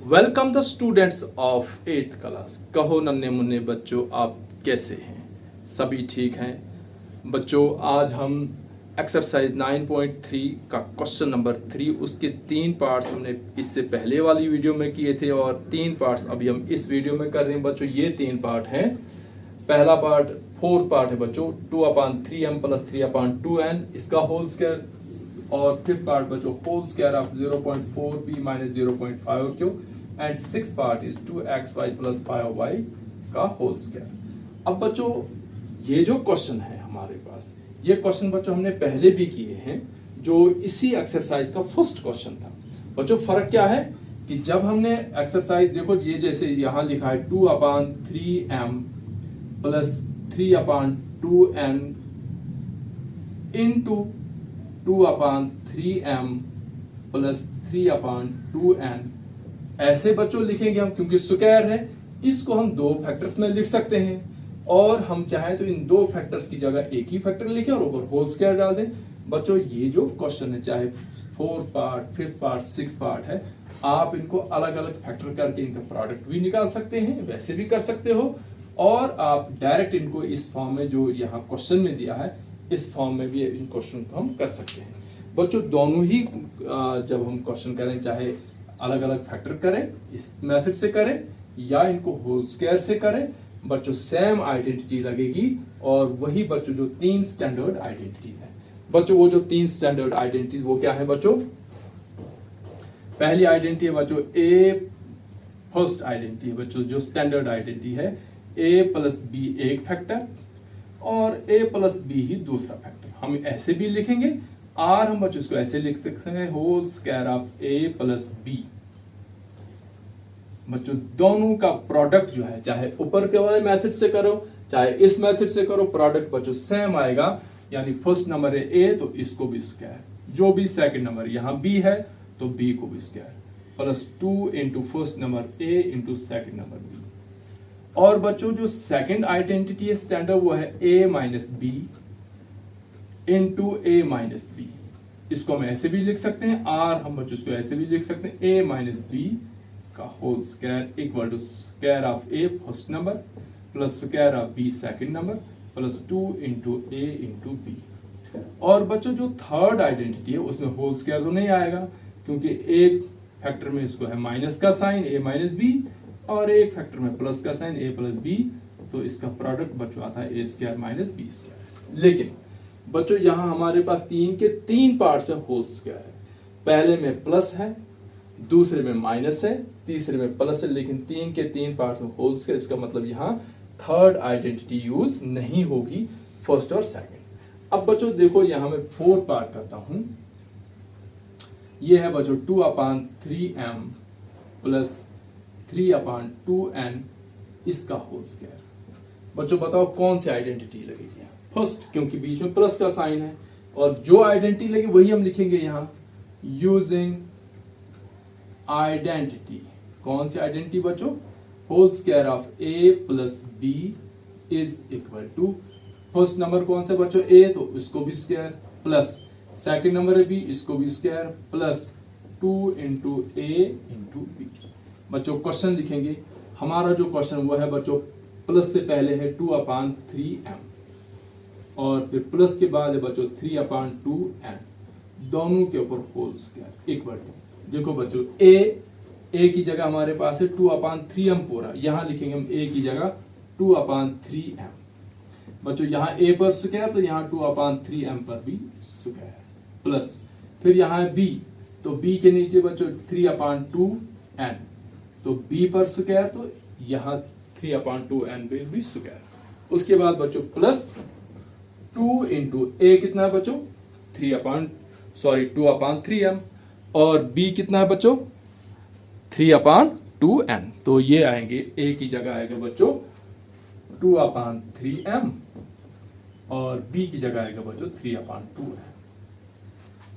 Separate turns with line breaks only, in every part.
Welcome the students of 8th class. कहो नन्हे मुन्ने बच्चों, आप कैसे हैं? सभी ठीक हैं बच्चों। आज हम एक्सरसाइज 9.3 का क्वेश्चन नंबर 3 उसके 3 पार्ट्स हमने इससे पहले वाली वीडियो में किए थे और 3 पार्ट्स अभी हम इस वीडियो में कर रहे हैं बच्चों। ये 3 पार्ट हैं। पहला पार्ट 4th पार्ट है बच्चों 2/3m + 3/2n इसका होल स्क्वायर, और 5th पार्ट बच्चों whole square of 0.4p - 0.5q and 6th part is 2xy + 5y का होल स्क्वायर। अब बच्चों ये जो क्वेश्चन है हमारे पास, ये क्वेश्चन बच्चों हमने पहले भी किए हैं, जो इसी एक्सरसाइज का फर्स्ट क्वेश्चन था। बच्चों फर्क क्या है कि जब हमने एक्सरसाइज देखो, ये जैसे यहां लिखा है 2/3m + 3/2n into 2/3m + 3/2n, ऐसे बच्चों लिखेंगे हम, क्योंकि स्क्वायर है। इसको हम 2 फैक्टर्स में लिख सकते हैं, और हम चाहें तो इन 2 फैक्टर्स की जगह एक ही फैक्टर लिखें और ऊपर होल स्क्वायर डाल दें। बच्चों ये जो क्वेश्चन है, चाहे 4th part, 5th part, 6th part है, आप इनको अलग अलग फैक्टर करके इनका प्रोडक्ट भी निकाल सकते हैं, वैसे भी कर सकते हो, और आप डायरेक्ट इनको इस फॉर्म में जो यहाँ क्वेश्चन में दिया है, इस फॉर्म में भी इन क्वेश्चन को हम कर सकते हैं। बच्चों दोनों ही जब हम क्वेश्चन करें, चाहे अलग अलग फैक्टर करें, इस मेथड से करें या इनको होल स्क्वायर से करें, बच्चों सेम आइडेंटिटी लगेगी। और वही बच्चों जो 3 स्टैंडर्ड आइडेंटिटीज है बच्चों, वो जो 3 स्टैंडर्ड आइडेंटिटीज वो क्या है बच्चों? पहली आइडेंटिटी है बच्चों ए, फर्स्ट आइडेंटिटी है बच्चों जो स्टैंडर्ड आइडेंटिटी है, a + b एक फैक्टर और a + b ही दूसरा फैक्टर। हम ऐसे भी लिखेंगे, और हम बच्चों इसको ऐसे लिख सकते हैं whole square of a + b। बच्चों दोनों का प्रोडक्ट जो है, चाहे ऊपर के वाले मेथड से करो चाहे इस मेथड से करो, प्रोडक्ट बच्चों सेम आएगा। यानी फर्स्ट नंबर है a तो इसको भी स्क्वायर, जो भी सेकंड नंबर यहां b है तो b को भी square, +2 into first number a into second number b। और बच्चों जो सेकंड आइडेंटिटी है स्टैंडर्ड, वो है a - b into a - b। इसको हम ऐसे भी लिख सकते हैं, और हम बच्चों इसको ऐसे भी लिख सकते हैं a - b का whole square equal to square of a first number plus square of b second number +2 into a into b। और बच्चों जो थर्ड आइडेंटिटी है उसमें होल स्क्वायर तो नहीं आएगा, क्योंकि एक फैक्टर में इसको है माइनस का साइन a - b और एक फैक्टर में प्लस का साइन a + b, तो इसका प्रोडक्ट बच्चों आता है a² - b²। लेकिन बच्चों यहां हमारे पास 3 के 3 पार्ट्स में होल स्क्वायर है। पहले में प्लस है, दूसरे में माइनस है, तीसरे में प्लस है, लेकिन 3 के 3 पार्ट्स में होल स्क्वायर। इसका मतलब यहां थर्ड आइडेंटिटी यूज नहीं होगी, फर्स्ट और सेकंड। अब बच्चों देखो, यहां मैं 4th पार्ट करता हूं। यह है बच्चों 2/3m + 3/2n इसका होल स्क्वायर। बच्चों बताओ कौन सी आइडेंटिटी लगेगी? फर्स्ट, क्योंकि बीच में प्लस का साइन है, और जो आइडेंटिटी लगे वही हम लिखेंगे यहां, यूजिंग आइडेंटिटी। कौन सी आइडेंटिटी बच्चों? Whole square of a + b is equal to, first number कौन सा बच्चों? a, तो इसको भी स्क्वायर, प्लस सेकंड नंबर है b, इसको भी square, +2 into a into b। बच्चों क्वेश्चन लिखेंगे, हमारा जो क्वेश्चन वो है बच्चों, प्लस से पहले है 2/3m और फिर प्लस के बाद है बच्चों 3/2n, दोनों के ऊपर होल स्क्वायर इक्वल टू। देखो बच्चों a की जगह हमारे पास है 2/3m पूरा, यहां लिखेंगे हम a की जगह 2/3m। बच्चों यहां a पर स्क्वायर, तो यहां 2/3m पर भी स्क्वायर, प्लस फिर यहां है b, तो b के नीचे बच्चों 3/2n, तो b पर स्क्वायर, तो यहां 3/2n पे भी स्क्वायर। उसके बाद बच्चों प्लस 2 इंटू a कितना है बच्चों? 2/3m, और b कितना है बच्चों? 3/2n। तो ये आएंगे, a की जगह आएगा बच्चों 2/3m और b की जगह आएगा बच्चों 3/2n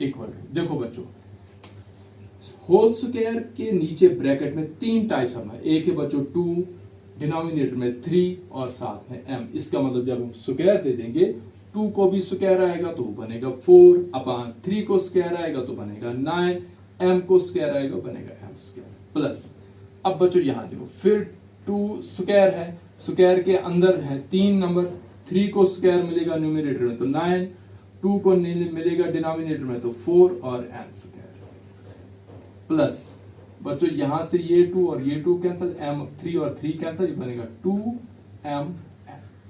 इक्वल। देखो बच्चों होल स्क्वायर के नीचे ब्रैकेट में 3 टाइप्स है। एक है बच्चों 2, डिनोमिनेटर में 3 और साथ में m। इसका मतलब जब हम स्क्वायर दे देंगे, 2 को भी स्क्वायर आएगा तो बनेगा 4/3 को स्क्वायर आएगा तो बनेगा 9, m को स्क्वायर आएगा बनेगा m², प्लस अब बच्चों यहाँ देखो, फिर 2 स्क्वायर है, स्क्वायर के अंदर है 3 नंबर, 3 को स्क्वायर मिलेगा न्यूमरेटर में तो 9, 2 को मिलेगा डिनोमिनेटर में तो 4 और n स्क्वायर प्लस बच्चों यहां से ये 2 और ये 2 कैंसिल, m3 और 3 कैंसिल, ये बनेगा 2m।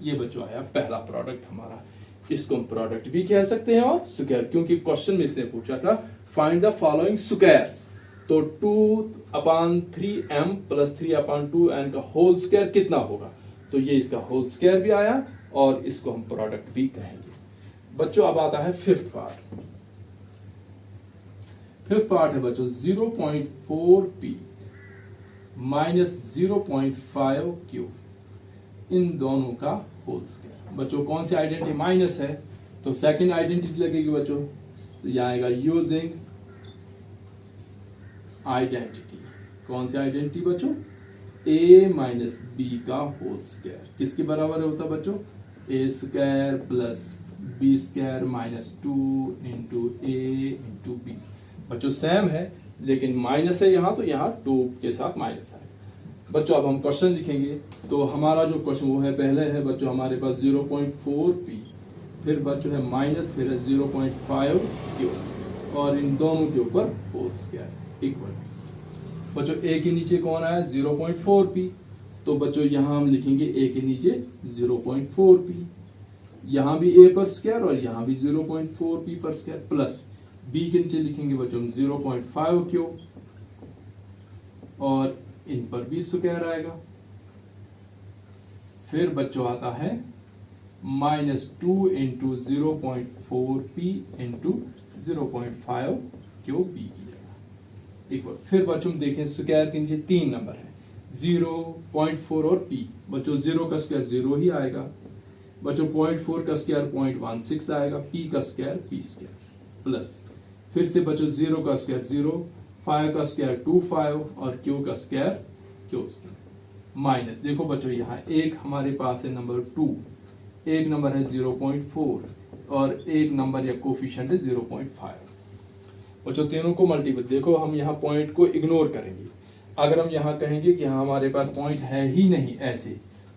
ये बच्चों आया पहला प्रोडक्ट हमारा। इसको हम प्रोडक्ट भी कह सकते हैं और स्क्वायर, क्योंकि क्वेश्चन में इसने पूछा था फाइंड द फॉलोइंग स्क्वायर्स, तो 2/3m प्लस 3/2n का होल स्क्वायर कितना होगा, तो ये इसका होल स्क्वायर भी आया और इसको हम प्रोडक्ट भी कहेंगे। बच्चों अब आता है फिफ्थ पार्ट। फिफ्थ पार्ट है बच्चों 0.4p माइनस 0.5q, इन दोनों का होल स्क्वायर। बच्चों कौन सी आइडेंटिटी माइनस है, तो सेकंड आइडेंटिटी लगेगी बच्चों, तो यह आएगा यूजिंग आइडेंटिटी। कौन सी आइडेंटिटी बच्चों, a माइनस बी का होल स्क्वायर किसके बराबर होता है बच्चों, a square plus b square minus 2 into a into b. बच्चों सेम है लेकिन माइनस है यहाँ, तो यहाँ 2 के साथ माइनस है। बच्चों अब हम क्वेश्चन लिखेंगे, तो हमारा जो क्वेश्चन वो है, पहले है बच्चों हमारे पास 0.4p, फिर बच्चों है माइनस, फिर है 0.5q और इन दोनों के ऊपर होल स्क्वायर इक्वल। बच्चों a के नीचे कौन आया 0.4p, तो बच्चों यहाँ हम लिखेंगे a के नीचे 0.4p, यहाँ भी a पर स्क्वायर और यहाँ भी 0.4p पर स्क्वायर, प्लस b के नीचे लिखेंगे बच्चों 0.5q और इन पर भी स्क्वायर आएगा। फिर बच्चों आता है -2 into 0.4p into 0.5q b की जगह इक्वल। फिर बच्चों देखें स्क्वायर के नीचे 3 नंबर है 0.4 और p। बच्चों 0 का स्क्वायर 0 ही आएगा, बच्चों 0.4 का स्क्वायर 0.16 आएगा, p का स्क्वायर p स्क्वायर प्लस फिर से बच्चों 0 का स्क्वायर 0, 5 का स्क्वायर 25 और q का स्क्वायर q स्क्वायर माइनस। देखो बच्चों यहाँ एक हमारे पास है नंबर 2, एक नंबर है 0.4 और एक नंबर या कोफिशिएंट है 0.5। बच्चों तीनों को मल्टीपल, देखो हम यहाँ पॉइंट को इग्नोर करेंगे। अगर हम यहाँ कहेंगे कि हाँ हमारे पास पॉइंट है ही नहीं ऐसे,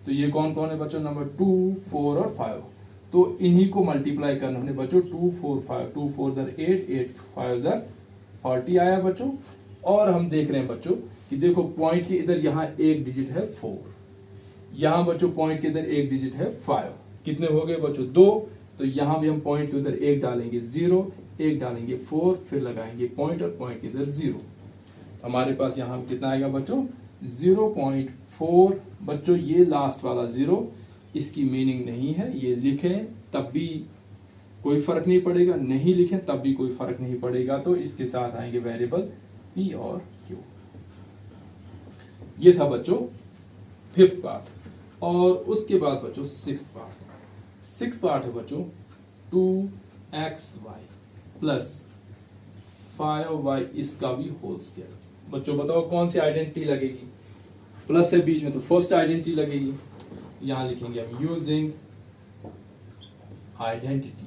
तो ये कौन कौन है बच्चों, नंबर 2, 4 और 5, तो इन्हीं को मल्टीप्लाई करना हमने बच्चों 2 4 5, 2 4 8, 8 5 40 आया बच्चों। और हम देख रहे हैं बच्चों कि देखो पॉइंट के इधर यहाँ एक डिजिट है 4, यहाँ बच्चों पॉइंट के इधर एक डिजिट है 5, कितने हो गए बच्चों 2, तो यहाँ भी हम पॉइंट के उधर एक डालेंगे 0, एक डालेंगे 4, फिर लगाएंगे पॉइंट और पॉइंट के इधर 0, हमारे पास यहाँ कितना आएगा बच्चों 0.4। बच्चों ये लास्ट वाला 0 इसकी मीनिंग नहीं है, ये लिखें तब भी कोई फर्क नहीं पड़ेगा, नहीं लिखें तब भी कोई फर्क नहीं पड़ेगा, तो इसके साथ आएंगे वेरिएबल p और q। ये था बच्चों फिफ्थ पार्ट। और उसके बाद बच्चों सिक्स्थ पार्ट है बच्चों 2xy प्लस 5y, इसका भी होल स्क्वायर। बच्चों बताओ कौन सी आइडेंटिटी लगेगी, प्लस है बीच में तो फर्स्ट आइडेंटिटी लगेगी, यहां लिखेंगे हम यूजिंग आइडेंटिटी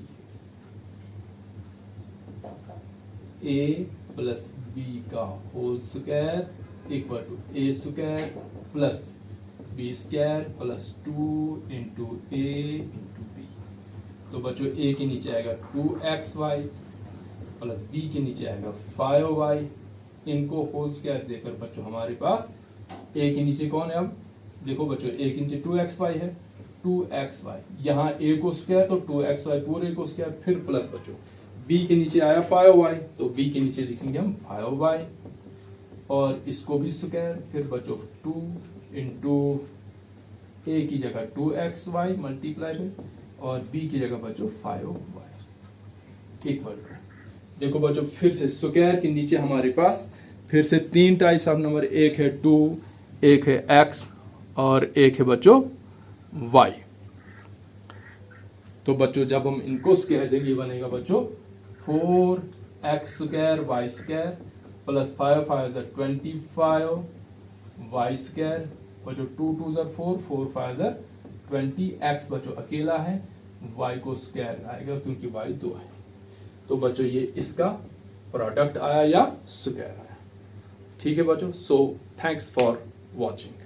a प्लस b का whole square equal to a square plus b square plus 2 into a into b। तो बच्चों a के नीचे आएगा 2xy प्लस b के नीचे आएगा 5y, इनको होल स्क्वायर देकर बच्चों हमारे पास a के नीचे कौन है, अब देखो बच्चों a के नीचे 2xy है, 2xy यहाँ a को स्क्वायर तो 2xy पूरे को स्क्वायर, फिर प्लस बच्चों b के नीचे आया 5y, तो b के नीचे लिखेंगे हम 5y और इसको भी स्क्वायर, फिर बच्चों 2 इंटू a की जगह 2xy मल्टीप्लाई में और b की जगह बच्चों 5y इक्वल। देखो बच्चों फिर से स्क्वायर के नीचे हमारे पास फिर से 3 टाइप्स ऑफ नंबर, एक है 2, एक है x और एक है बच्चों y। तो बच्चों जब हम इनको स्क्वायर देंगे बनेगा बच्चों 4x square y square plus 5 5 25 y square बच्चों 2 2 4 4 5 20, x बच्चों अकेला है, y को स्क्वायर आएगा क्योंकि y 2 है। तो बच्चों ये इसका प्रोडक्ट आया या स्क्वायर आया। ठीक है बच्चों, सो थैंक्स फॉर वॉचिंग।